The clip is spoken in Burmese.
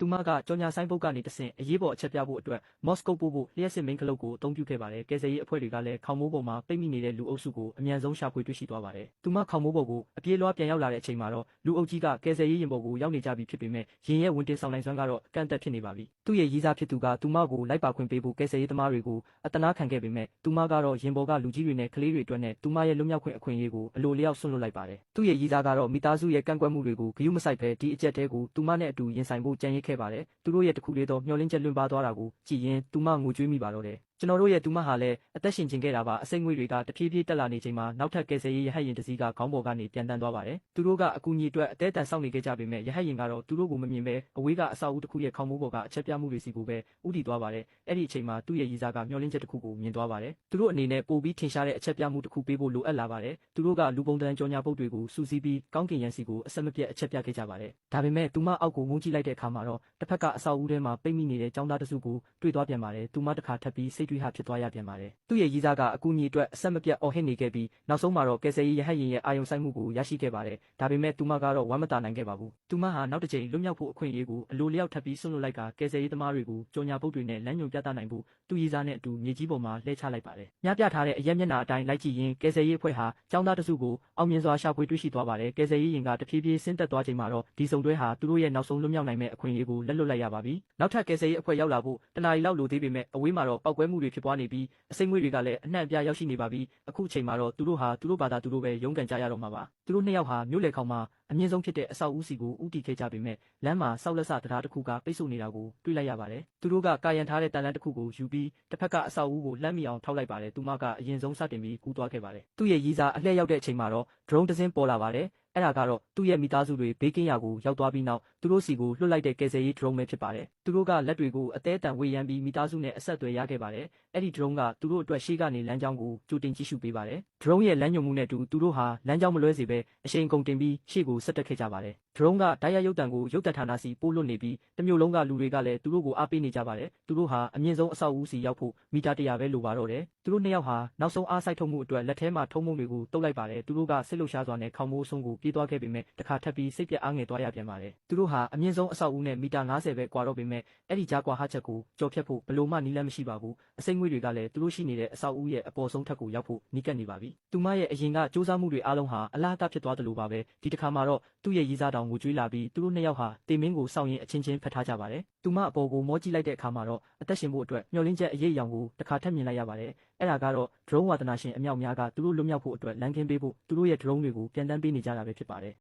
သူမကကြော်ညာဆိုင်ပုတ်ကနေတဆင့်အရေးပေါ်အချက်ပြဖို့အတွက်မော့စကိုပို့ဖို့လျှက်စစ်မိန်းကလုတ်ကိုအသုံးပြုခဲ့ပါတယ်ကယ်ဆယ်ရေးအဖွဲ့တွေကလည်းခေါင်မိုးပေါ်မှာပိတ်မိနေတဲ့လူအုပ်စုကိုအမြန်ဆုံးရှာဖွေတွေ့ရှိသွားပါတယ်သူမခေါင်မိုးပေါ်ကိုအပြေးလွှားပြန်ရောက်လာတဲ့အချိန်မှာတော့လူအုပ်ကြီးကကယ်ဆယ်ရေးရင်ပေါ်ကိုရောက်နေကြပြီဖြစ်ပေမဲ့ရင်ရဲ့ဝင်တင်ဆောင်နိုင်စွမ်းကတော့ကန့်သက်ဖြစ်နေပါပြီသူ့ရဲ့ရည်စားဖြစ်သူကသူမကိုလိုက်ပါခွင့်ပေးဖို့ကယ်ဆယ်ရေးသမားတွေကိုအတနာခံခဲ့ပေမဲ့သူမကတော့ရင်ပေါ်ကလူကြီးတွေနဲ့ကလေးတွေအတွက်နဲ့သူမရဲ့လွတ်မြောက်ခွင့်အခွင့်အရေးကိုအလိုလျောက်ဆွန့်လွတ်လိုက်ပါတယ်သူ့ရဲ့ရည်စားကတော့မိသားစုရဲ့ကန့်ကွက်မှုတွေကိုဂရုမစိုက်ဘဲဒီအကြက်တဲကိုသူမနဲ့အတူရင်ဆိုင်ဖို့ကြံရစ်ခဲ့ပါတယ်သူတို့ရဲ့တခုလေးသောမျှော်လင့်ချက်လွင့်ပါသွားတာကိုကြည်ရင်သူမငိုကြွေးမိပါတော့တယ်ကျွန်တော်တို့ရဲ့သူမဟာလည်းအသက်ရှင်ကျင်ခဲ့တာပါအစိမ့်ငွေတွေကတဖြည်းဖြည်းတက်လာနေချိန်မှာနောက်ထပ်ကယ်ဆယ်ရေးရဟတ်ယာဉ်တစ်စီးကခေါင်းပေါ်ကနေပြန်တန်းသွားပါတယ်သူတို့ကအကူအညီအတွက်အသေးအတန်စောင့်နေခဲ့ကြပေမဲ့ရဟတ်ယာဉ်ကတော့သူတို့ကိုမမြင်ဘဲအဝေးကအဆောက်အဦတစ်ခုရဲ့ခေါင်းမိုးပေါ်ကအချက်ပြမှုတွေစီကိုပဲဥတီသွားပါတယ်အဲ့ဒီအချိန်မှာသူ့ရဲ့ရည်စားကမျှော်လင့်ချက်တစ်ခုကိုမြင်သွားပါတယ်သူတို့အနေနဲ့ပိုပြီးထင်ရှားတဲ့အချက်ပြမှုတစ်ခုပေးဖို့လိုအပ်လာပါတယ်သူတို့ကလူပုံတန်းကြော်ညာပုတ်တွေကိုစူးစီးပြီးကောင်းကင်ရန်စီကိုအဆက်မပြတ်အချက်ပြခဲ့ကြပါတယ်ဒါပေမဲ့သူမအောက်ကိုငုံကြည့်လိုက်တဲ့အခါမှာတော့တစ်ဖက်ကအဆောက်အဦထဲမှာပိတ်မိနေတဲ့ចောင်းသားတစုကိုတွေ့သွားပြန်ပါတယ်သူမတစ်ခါထပ်ပြီးစိတ်တွေးဟာဖြစ်သွားရပြန်ပါတယ်သူ့ရဲ့ရည်စားကအကူအညီအတွက်အဆက်မပြတ်အော်ဟစ်နေခဲ့ပြီးနောက်ဆုံးမှာတော့ကယ်ဆယ်ရေးရဟတ်ယာဉ်ရဲ့အာရုံစိုက်မှုကိုရရှိခဲ့ပါတယ်ဒါပေမဲ့သူမကတော့ဝမ်းမသာနိုင်ခဲ့ပါဘူးသူမဟာနောက်တစ်ချိန်လွတ်မြောက်ဖို့အခွင့်အရေးကိုအလိုလျောက်ထပ်ပြီးဆွန့်လွတ်လိုက်ကကယ်ဆယ်ရေးသမားတွေကိုကြော်ညာပုတ်တွေနဲ့လမ်းညွှန်ပြသနိုင်ဖို့သူ့ရည်စားနဲ့အတူမြေကြီးပေါ်မှာလှည့်ချလိုက်ပါတယ်ညပြထားတဲ့အရက်မျက်နှာအတိုင်းလိုက်ကြည့်ရင်ကယ်ဆယ်ရေးအဖွဲ့ဟာចောင်းသားတစုကိုအောင်မြင်စွာရှာဖွေတွေ့ရှိသွားပါတယ်ကယ်ဆယ်ရေးယာဉ်ကတဖြည်းဖြည်းဆင်းသက်သွားချိန်မှာတော့ဒီစုံတွဲဟာသူတို့ရဲ့နောက်ဆုံးလွတ်မြောက်နိုင်မဲ့အခွင့်အရေးကိုလက်လွတ်လိုက်ရပါပြီနောက်ထပ်ကယ်ဆယ်ရေးအဖွဲ့ရောက်လာဖို့တနာရီလောက်လိုသေးပေမဲ့အဝေးမှာတော့ပောက်ကွဲမှုတွေဖြစ်ပွားနေပြီးအစိမ့်ငွေတွေကလည်းအနှံ့အပြားရောက်ရှိနေပါပြီအခုအချိန်မှာတော့သူတို့ဟာသူတို့ဘာသာသူတို့ပဲရုန်းကန်ကြရတော့မှာပါသူတို့နှစ်ယောက်ဟာမြို့လေခေါင်မှာအမြင့်ဆုံးဖြစ်တဲ့အဆောက်အဦစီကိုဦးတည်ခဲ့ကြပေမဲ့လမ်းမှာဆောက်လက်စတရားတစ်ခုကပိတ်ဆို့နေတာကိုတွေ့လိုက်ရပါတယ်သူတို့ကကာယံထားတဲ့တန်လန်းတစ်ခုကိုယူပြီးတစ်ဖက်ကအဆောက်အဦကိုလှမ်းမိအောင်ထောက်လိုက်ပါတယ်သူမကအရင်ဆုံးစတင်ပြီးကူးသွားခဲ့ပါတယ်သူ့ရဲ့ရည်စားအလှည့်ရောက်တဲ့အချိန်မှာတော့ drone တစ်စင်းပေါ်လာပါတယ်အဲ့ဒါကတော့သူ့ရဲ့မိသားစုတွေဘေးကင်းရာကိုရောက်သွားပြီးနောက်သူတို့စီကိုလွှတ်လိုက်တဲ့ကယ်ဆယ်ရေး drone ပဲဖြစ်ပါတယ်သူတို့ကလက်တွေကိုအသေးအတန်ဝေယမ်းပြီးမိသားစုနဲ့အဆက်အသွယ်ရခဲ့ပါတယ်အဲ့ဒီ drone ကသူတို့အတွက်ရှေ့ကနေလမ်းကြောင်းကိုကြိုတင်ကြည့်ရှုပေးပါတယ် drone ရဲ့လမ်းညွှန်မှုနဲ့အတူသူတို့ဟာလမ်းကြောင်းမလွဲစေဘဲအရှိန်ကုန်တင်ပြီးရှေ့ကိုဆက်တက်ခဲ့ကြပါတယ် drone ကတိုက်ရိုက်ရုပ်တံကိုရုပ်တံဌာနစီပို့လွှတ်နေပြီးတမျိုးလုံးကလူတွေကလည်းသူတို့ကိုအားပေးနေကြပါတယ်သူတို့ဟာအမြင့်ဆုံးအဆောက်အဦစီရောက်ဖို့မီတာ100ပဲလိုပါတော့တယ်သူတို့နှစ်ယောက်ဟာနောက်ဆုံးအားစိုက်ထုတ်မှုအတွက်လက်ထဲမှာထုံးမုံတွေကိုတုပ်လိုက်ပါတယ်သူတို့ကစိတ်လှုပ်ရှားစွာနဲ့ခေါင်းမိုးအဆုံးကိုပြေးသွားခဲ့ပေမဲ့တခါထပ်ပြီးစိတ်ပြတ်အားငယ်သွားရပြန်ပါတယ်သူတို့ဟာအမြင့်ဆုံးအဆောက်အဦနဲ့မီတာ90ပဲကွာတော့ပေမဲ့အဲ့ဒီကြားကွာဟချက်ကိုကျော်ဖြတ်ဖို့ဘလို့မှနီးလန်းမရှိပါဘူးအစိမ့်ငွေတွေကလည်းသူတို့ရှိနေတဲ့အဆောက်အဦရဲ့အပေါ်ဆုံးထပ်ကိုရောက်ဖို့နီးကပ်နေပါပြီသူမရဲ့အရင်ကစူးစမ်းမှုတွေအားလုံးဟာအလားအတာဖြစ်သွားတယ်လို့ပါပဲဒီတစ်ခါမှာတော့သူ့ရဲ့ရည်စားတောင်ကိုကြွေးလာပြီးသူတို့နှစ်ယောက်ဟာတေမင်းကိုစောင့်ရင်အချင်းချင်းဖက်ထားကြပါတယ်သူမအပေါ်ကိုမောကြည့်လိုက်တဲ့အခါမှာတော့အသက်ရှင်ဖို့အတွက်မျှော်လင့်ချက်အရေးအယောင်ကိုတစ်ခါထပ်မြင်လိုက်ရပါတယ်အဲ့ဒါကတော့ drone ဝါသနာရှင်အမြောက်များကသူတို့လွတ်မြောက်ဖို့အတွက်လမ်းခင်းပေးဖို့သူတို့ရဲ့ drone တွေကိုပြန်တန်းပေးနေကြတာပဲဖြစ်ပါတယ်